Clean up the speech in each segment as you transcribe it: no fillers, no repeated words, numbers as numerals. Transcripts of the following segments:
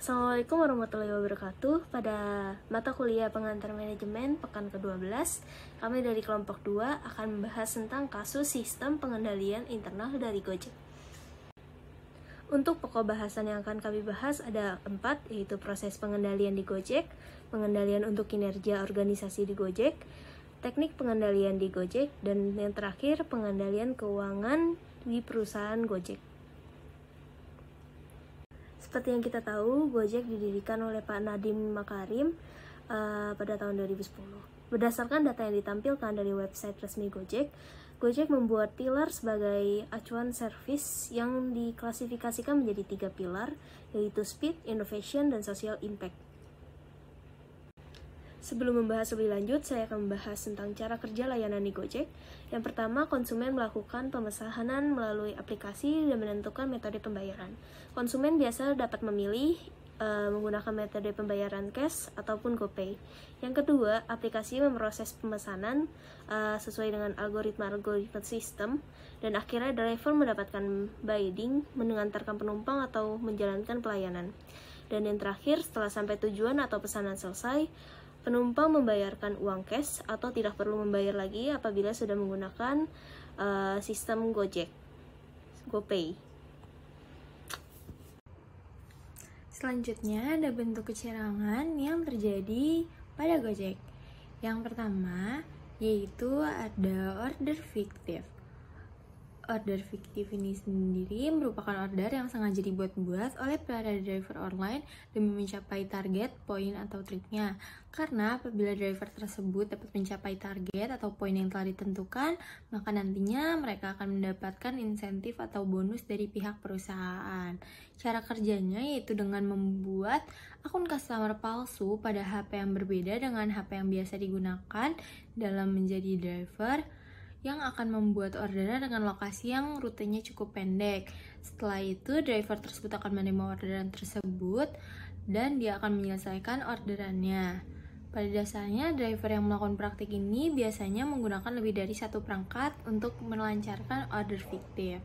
Assalamualaikum warahmatullahi wabarakatuh. Pada mata kuliah pengantar manajemen pekan ke-12, kami dari kelompok 2 akan membahas tentang kasus sistem pengendalian internal dari Gojek. Untuk pokok bahasan yang akan kami bahas ada 4, yaitu proses pengendalian di Gojek, pengendalian untuk kinerja organisasi di Gojek, teknik pengendalian di Gojek, dan yang terakhir pengendalian keuangan di perusahaan Gojek. Seperti yang kita tahu, Gojek didirikan oleh Pak Nadiem Makarim pada tahun 2010. Berdasarkan data yang ditampilkan dari website resmi Gojek, Gojek membuat pilar sebagai acuan servis yang diklasifikasikan menjadi 3 pilar, yaitu speed, innovation, dan social impact. Sebelum membahas lebih lanjut, saya akan membahas tentang cara kerja layanan di Gojek. Yang pertama, konsumen melakukan pemesanan melalui aplikasi dan menentukan metode pembayaran. Konsumen biasa dapat memilih menggunakan metode pembayaran cash ataupun GoPay. Yang kedua, aplikasi memproses pemesanan sesuai dengan algoritma sistem, dan akhirnya driver mendapatkan bidding, mengantarkan penumpang atau menjalankan pelayanan. Dan yang terakhir, setelah sampai tujuan atau pesanan selesai, penumpang membayarkan uang cash atau tidak perlu membayar lagi apabila sudah menggunakan sistem Gojek, GoPay. Selanjutnya ada bentuk kecurangan yang terjadi pada Gojek. Yang pertama yaitu ada order fiktif. Order fiktif ini sendiri merupakan order yang sengaja dibuat-buat oleh para driver online demi mencapai target, poin, atau tripnya. Karena apabila driver tersebut dapat mencapai target atau poin yang telah ditentukan, maka nantinya mereka akan mendapatkan insentif atau bonus dari pihak perusahaan. Cara kerjanya yaitu dengan membuat akun customer palsu pada HP yang berbeda dengan HP yang biasa digunakan dalam menjadi driver, yang akan membuat orderan dengan lokasi yang rutenya cukup pendek. Setelah itu, driver tersebut akan menerima orderan tersebut dan dia akan menyelesaikan orderannya. Pada dasarnya, driver yang melakukan praktik ini biasanya menggunakan lebih dari satu perangkat untuk melancarkan order fiktif.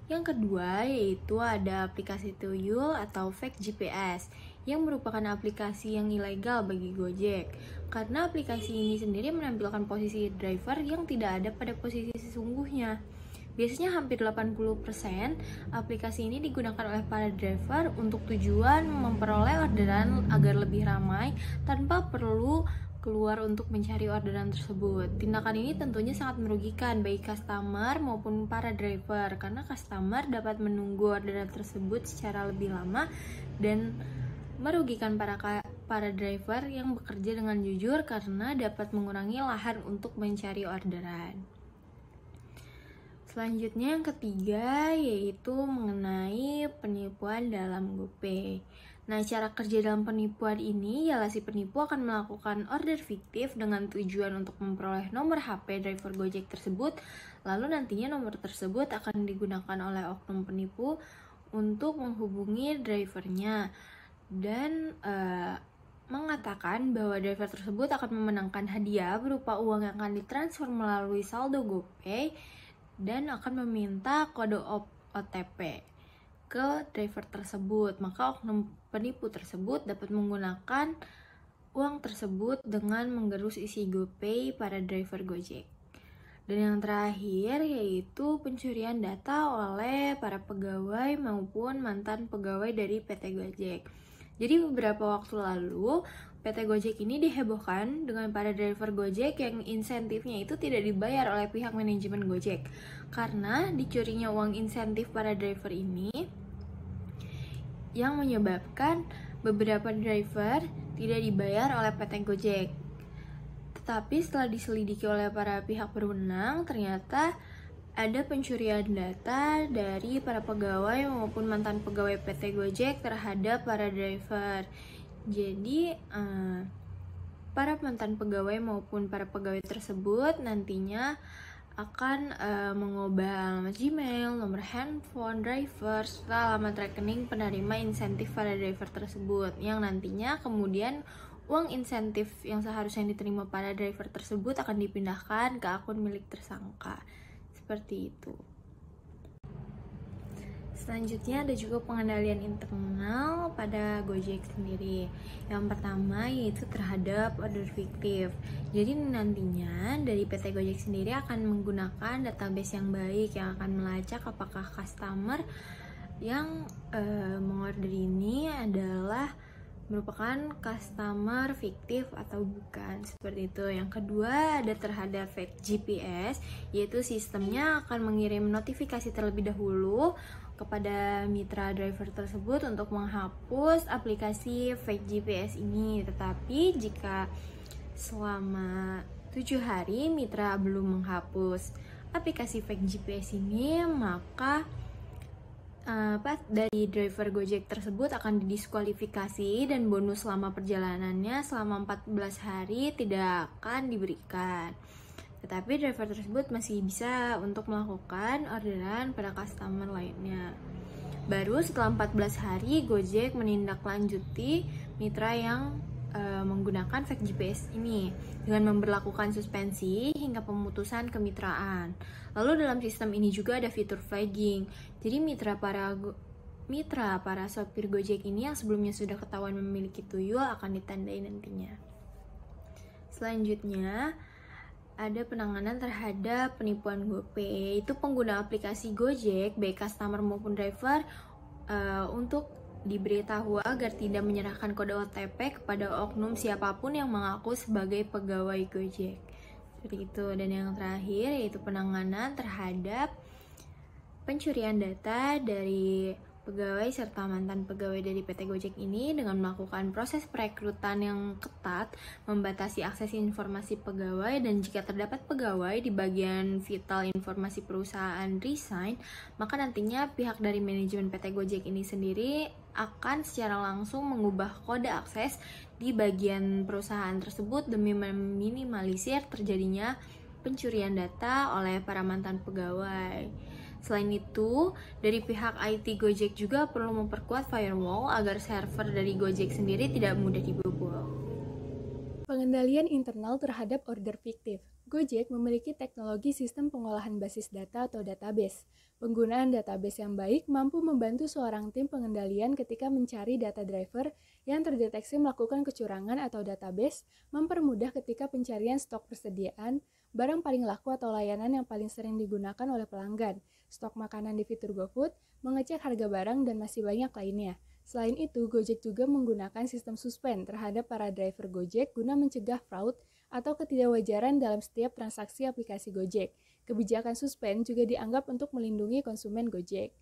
Yang kedua yaitu ada aplikasi Tuyul atau fake GPS yang merupakan aplikasi yang ilegal bagi Gojek, karena aplikasi ini sendiri menampilkan posisi driver yang tidak ada pada posisi sesungguhnya. Biasanya hampir 80% aplikasi ini digunakan oleh para driver untuk tujuan memperoleh orderan agar lebih ramai tanpa perlu keluar untuk mencari orderan tersebut. Tindakan ini tentunya sangat merugikan baik customer maupun para driver, karena customer dapat menunggu orderan tersebut secara lebih lama dan merugikan para driver yang bekerja dengan jujur karena dapat mengurangi lahan untuk mencari orderan. Selanjutnya yang ketiga yaitu mengenai penipuan dalam GoPay. Nah, cara kerja dalam penipuan ini ialah si penipu akan melakukan order fiktif dengan tujuan untuk memperoleh nomor HP driver Gojek tersebut, lalu nantinya nomor tersebut akan digunakan oleh oknum penipu untuk menghubungi drivernya dan mengatakan bahwa driver tersebut akan memenangkan hadiah berupa uang yang akan ditransfer melalui saldo GoPay dan akan meminta kode OTP ke driver tersebut. Maka oknum penipu tersebut dapat menggunakan uang tersebut dengan menggerus isi GoPay para driver Gojek. Dan yang terakhir yaitu pencurian data oleh para pegawai maupun mantan pegawai dari PT Gojek. Jadi beberapa waktu lalu PT Gojek ini dihebohkan dengan para driver Gojek yang insentifnya itu tidak dibayar oleh pihak manajemen Gojek. Karena dicurinya uang insentif para driver ini yang menyebabkan beberapa driver tidak dibayar oleh PT Gojek. Tetapi setelah diselidiki oleh para pihak berwenang, ternyata ada pencurian data dari para pegawai maupun mantan pegawai PT Gojek terhadap para driver. Jadi, para mantan pegawai maupun para pegawai tersebut nantinya akan mengubah alamat Gmail, nomor handphone driver, serta alamat rekening penerima insentif pada driver tersebut, yang nantinya kemudian uang insentif yang seharusnya diterima pada driver tersebut akan dipindahkan ke akun milik tersangka. Seperti itu. Selanjutnya ada juga pengendalian internal pada Gojek sendiri. Yang pertama yaitu terhadap order fiktif. Jadi nantinya dari PT Gojek sendiri akan menggunakan database yang baik yang akan melacak apakah customer yang mengorder ini adalah merupakan customer fiktif atau bukan, seperti itu. Yang kedua ada terhadap fake GPS, yaitu sistemnya akan mengirim notifikasi terlebih dahulu kepada mitra driver tersebut untuk menghapus aplikasi fake GPS ini. Tetapi jika selama 7 hari mitra belum menghapus aplikasi fake GPS ini, maka dari driver Gojek tersebut akan didiskualifikasi dan bonus selama perjalanannya selama 14 hari tidak akan diberikan. Tetapi driver tersebut masih bisa untuk melakukan orderan pada customer lainnya. Baru setelah 14 hari Gojek menindaklanjuti mitra yang menggunakan fake GPS ini dengan memberlakukan suspensi hingga pemutusan kemitraan. Lalu dalam sistem ini juga ada fitur flagging. Jadi mitra para sopir Gojek ini yang sebelumnya sudah ketahuan memiliki tuyul akan ditandai nantinya. Selanjutnya ada penanganan terhadap penipuan GoPay, yaitu pengguna aplikasi Gojek baik customer maupun driver untuk diberitahu agar tidak menyerahkan kode OTP kepada oknum siapapun yang mengaku sebagai pegawai Gojek. Seperti itu. Dan yang terakhir yaitu penanganan terhadap pencurian data dari pegawai serta mantan pegawai dari PT Gojek ini dengan melakukan proses perekrutan yang ketat, membatasi akses informasi pegawai, dan jika terdapat pegawai di bagian vital informasi perusahaan resign, maka nantinya pihak dari manajemen PT Gojek ini sendiri akan secara langsung mengubah kode akses di bagian perusahaan tersebut demi meminimalisir terjadinya pencurian data oleh para mantan pegawai. Selain itu, dari pihak IT Gojek juga perlu memperkuat firewall agar server dari Gojek sendiri tidak mudah dibobol. Pengendalian internal terhadap order fiktif. Gojek memiliki teknologi sistem pengolahan basis data atau database. Penggunaan database yang baik mampu membantu seorang tim pengendalian ketika mencari data driver yang terdeteksi melakukan kecurangan atau database, mempermudah ketika pencarian stok persediaan, barang paling laku atau layanan yang paling sering digunakan oleh pelanggan, stok makanan di fitur GoFood, mengecek harga barang, dan masih banyak lainnya. Selain itu, Gojek juga menggunakan sistem suspend terhadap para driver Gojek guna mencegah fraud atau ketidakwajaran dalam setiap transaksi aplikasi Gojek. Kebijakan suspend juga dianggap untuk melindungi konsumen Gojek.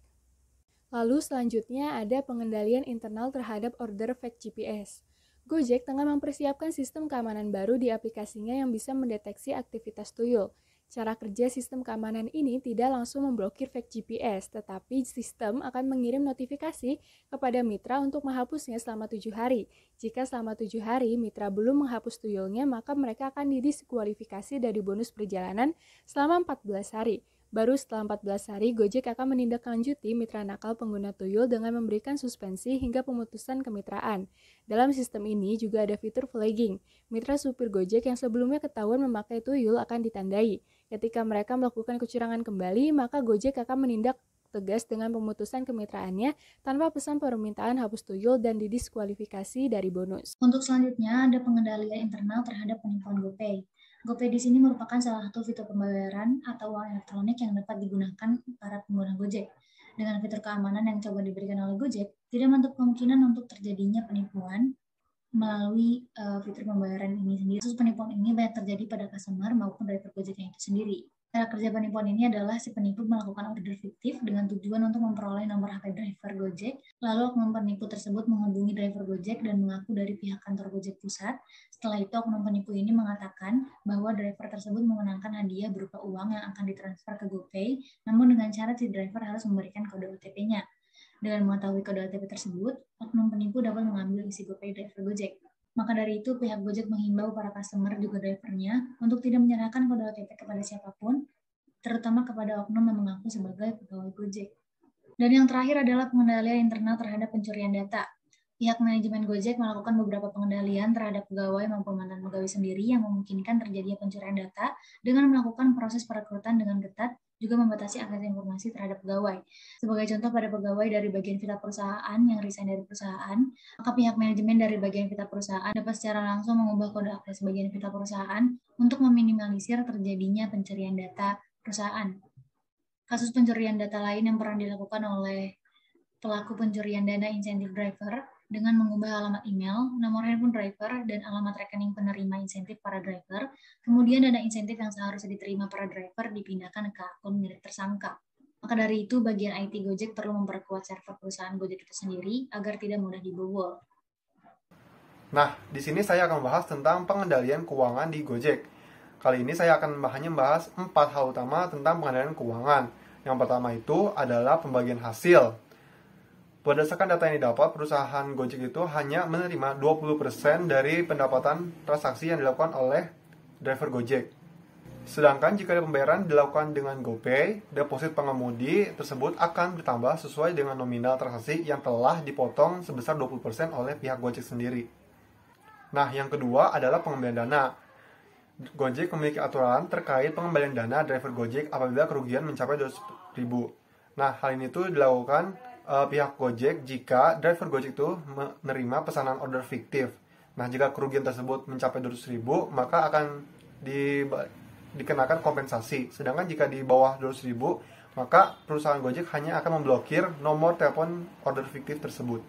Lalu selanjutnya ada pengendalian internal terhadap order fake GPS. Gojek tengah mempersiapkan sistem keamanan baru di aplikasinya yang bisa mendeteksi aktivitas tuyul. Cara kerja sistem keamanan ini tidak langsung memblokir fake GPS, tetapi sistem akan mengirim notifikasi kepada mitra untuk menghapusnya selama 7 hari. Jika selama 7 hari mitra belum menghapus tuyulnya, maka mereka akan didiskualifikasi dari bonus perjalanan selama 14 hari. Baru setelah 14 hari, Gojek akan menindaklanjuti mitra nakal pengguna tuyul dengan memberikan suspensi hingga pemutusan kemitraan. Dalam sistem ini juga ada fitur flagging. Mitra supir Gojek yang sebelumnya ketahuan memakai tuyul akan ditandai. Ketika mereka melakukan kecurangan kembali, maka Gojek akan menindak tegas dengan pemutusan kemitraannya tanpa pesan permintaan hapus tuyul dan didiskualifikasi dari bonus. Untuk selanjutnya ada pengendalian internal terhadap penipuan GoPay. GoPay di sini merupakan salah satu fitur pembayaran atau uang elektronik yang dapat digunakan para pengguna Gojek. Dengan fitur keamanan yang coba diberikan oleh Gojek, tidak menutup kemungkinan untuk terjadinya penipuan melalui fitur pembayaran ini sendiri. Kasus penipuan ini banyak terjadi pada customer maupun driver Gojek yang itu sendiri. Cara kerja penipuan ini adalah si penipu melakukan order fiktif dengan tujuan untuk memperoleh nomor HP driver Gojek, lalu oknum penipu tersebut menghubungi driver Gojek dan mengaku dari pihak kantor Gojek Pusat. Setelah itu oknum penipu ini mengatakan bahwa driver tersebut memenangkan hadiah berupa uang yang akan ditransfer ke GoPay, namun dengan syarat si driver harus memberikan kode OTP-nya. Dengan mengetahui kode OTP tersebut, oknum penipu dapat mengambil isi GoPay driver Gojek. Maka dari itu, pihak Gojek menghimbau para customer juga drivernya untuk tidak menyerahkan kode OTP kepada siapapun, terutama kepada oknum yang mengaku sebagai pegawai Gojek. Dan yang terakhir adalah pengendalian internal terhadap pencurian data. Pihak manajemen Gojek melakukan beberapa pengendalian terhadap pegawai maupun mantan pegawai sendiri yang memungkinkan terjadinya pencurian data dengan melakukan proses perekrutan dengan ketat juga membatasi akses informasi terhadap pegawai. Sebagai contoh, pada pegawai dari bagian vita perusahaan yang resign dari perusahaan, maka pihak manajemen dari bagian vita perusahaan dapat secara langsung mengubah kode akses bagian vita perusahaan untuk meminimalisir terjadinya pencurian data perusahaan. Kasus pencurian data lain yang pernah dilakukan oleh pelaku pencurian dana insentif driver dengan mengubah alamat email, nomor handphone driver, dan alamat rekening penerima insentif para driver. Kemudian dana insentif yang seharusnya diterima para driver dipindahkan ke akun milik tersangka. Maka dari itu, bagian IT Gojek perlu memperkuat server perusahaan Gojek itu sendiri agar tidak mudah dibobol. Nah, di sini saya akan membahas tentang pengendalian keuangan di Gojek. Kali ini saya akan hanya membahas 4 hal utama tentang pengendalian keuangan. Yang pertama itu adalah pembagian hasil. Berdasarkan data yang didapat, perusahaan Gojek itu hanya menerima 20% dari pendapatan transaksi yang dilakukan oleh driver Gojek. Sedangkan jika pembayaran dilakukan dengan GoPay, deposit pengemudi tersebut akan bertambah sesuai dengan nominal transaksi yang telah dipotong sebesar 20% oleh pihak Gojek sendiri. Nah, yang kedua adalah pengembalian dana. Gojek memiliki aturan terkait pengembalian dana driver Gojek apabila kerugian mencapai 200.000. Nah, hal ini tuh dilakukan pihak Gojek jika driver Gojek itu menerima pesanan order fiktif. Nah, jika kerugian tersebut mencapai 200.000, maka akan dikenakan kompensasi. Sedangkan jika di bawah 200.000, maka perusahaan Gojek hanya akan memblokir nomor telepon order fiktif tersebut.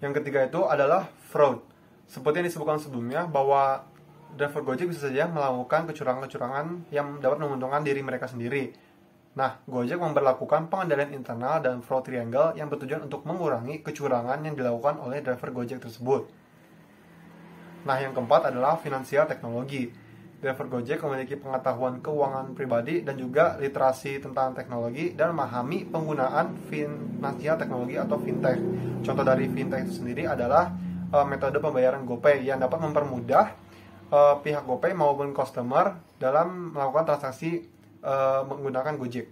Yang ketiga itu adalah fraud. Seperti yang disebutkan sebelumnya, bahwa driver Gojek bisa saja melakukan kecurangan-kecurangan yang dapat menguntungkan diri mereka sendiri. Nah, Gojek memberlakukan pengendalian internal dan fraud triangle yang bertujuan untuk mengurangi kecurangan yang dilakukan oleh driver Gojek tersebut. Nah, yang keempat adalah finansial teknologi. Driver Gojek memiliki pengetahuan keuangan pribadi dan juga literasi tentang teknologi dan memahami penggunaan finansial teknologi atau fintech. Contoh dari fintech itu sendiri adalah metode pembayaran GoPay yang dapat mempermudah pihak GoPay maupun customer dalam melakukan transaksi menggunakan Gojek.